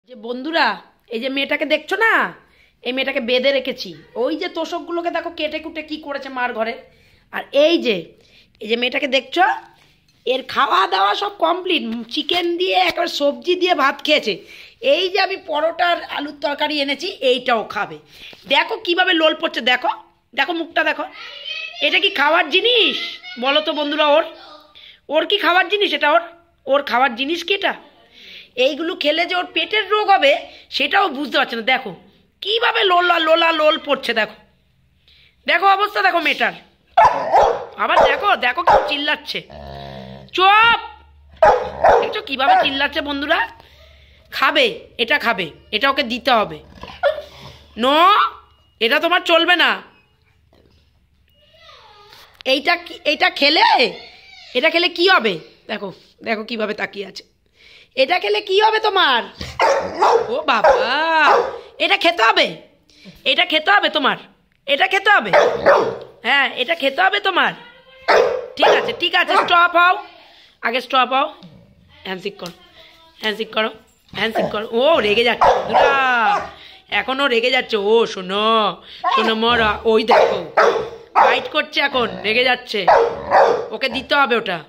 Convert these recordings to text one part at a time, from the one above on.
যে বন্ধুরা, এই যে মেয়েটাকে দেখছো না, এই মেয়েটাকে বেঁধে রেখেছি। ওই যে তোষকগুলোকে দেখো কেটে কুটে কি করেছে মার ঘরে। আর এই যে মেয়েটাকে দেখছো, এর খাওয়া দাওয়া সব কমপ্লিট। চিকেন দিয়ে একেবারে সবজি দিয়ে ভাত খেয়েছে। এই যে আমি পরোটার আলুর তরকারি এনেছি, এইটাও খাবে। দেখো কিভাবে লোল পড়ছে, দেখো দেখো মুখটা দেখো। এটা কি খাওয়ার জিনিস বলো তো বন্ধুরা? ওর কি খাওয়ার জিনিস এটা? ওর খাওয়ার জিনিস কি এটা? এইগুলো খেলে যে ওর পেটের রোগ হবে সেটাও বুঝতে পারছে না। দেখো কিভাবে লোল পড়ছে, দেখো দেখো অবস্থা দেখো মেয়েটার। আবার দেখো দেখো কেউ চিল্লাচ্ছে। চুপ! দেখছো কিভাবে চিল্লাচ্ছে বন্ধুরা? খাবে, এটা খাবে, এটা ওকে দিতে হবে। নো, এটা তোমার চলবে না। এইটা খেলে কি হবে? দেখো দেখো কিভাবে তাকিয়ে আছে। এটা খেলে কি হবে তোমার? ও বাবা, এটা খেতে হবে, এটা খেতে হবে তোমার, এটা খেতে হবে। হ্যাঁ, এটা খেতে হবে তোমার। ঠিক আছে ঠিক আছে, স্টপ হও, আগে স্টপ হও। হ্যান্ডশেক করো, হ্যান্ডশেক করো, হ্যান্ডশেক করো। ও রেগে যাচ্ছে বন্ধুরা, এখনও রেগে যাচ্ছে। ও শোনো শোনো মরা, ওই দেখো ফাইট করছে, এখন রেগে যাচ্ছে। ওকে দিতে হবে ওটা।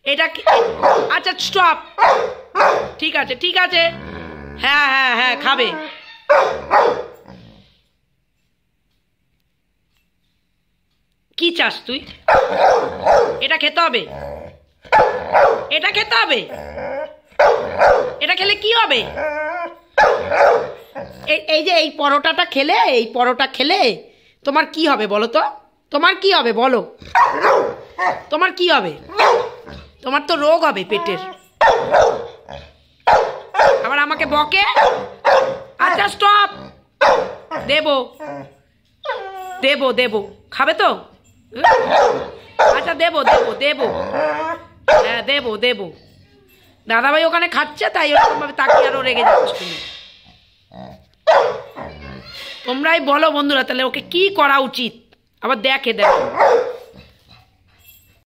এটা আচ্ছা স্টপ, ঠিক আছে ঠিক আছে। হ্যাঁ হ্যাঁ হ্যাঁ, খাবে। কি চাস তুই? এটা খেতে হবে, এটা খেতে হবে। এটা খেলে কি হবে? এই যে এই পরোটা খেলে তোমার কি হবে বলো তো? তোমার কি হবে বলো? তোমার কি হবে? তোমার তো রোগ হবে পেটের। আবার আমাকে বকে। আচ্ছা স্টপ, দেবো দেবো দেবো, খাবে তো? আচ্ছা দেবো দেবো দেবো, হ্যাঁ দেবো দেবো। দাদাভাই ওখানে খাচ্ছে, তাই ওরকম ভাবে তাকিয়ে আরো রেগে যাচ্ছে তুমি। তোমরাই বলো বন্ধুরা, তাহলে ওকে কি করা উচিত? আবার দেখো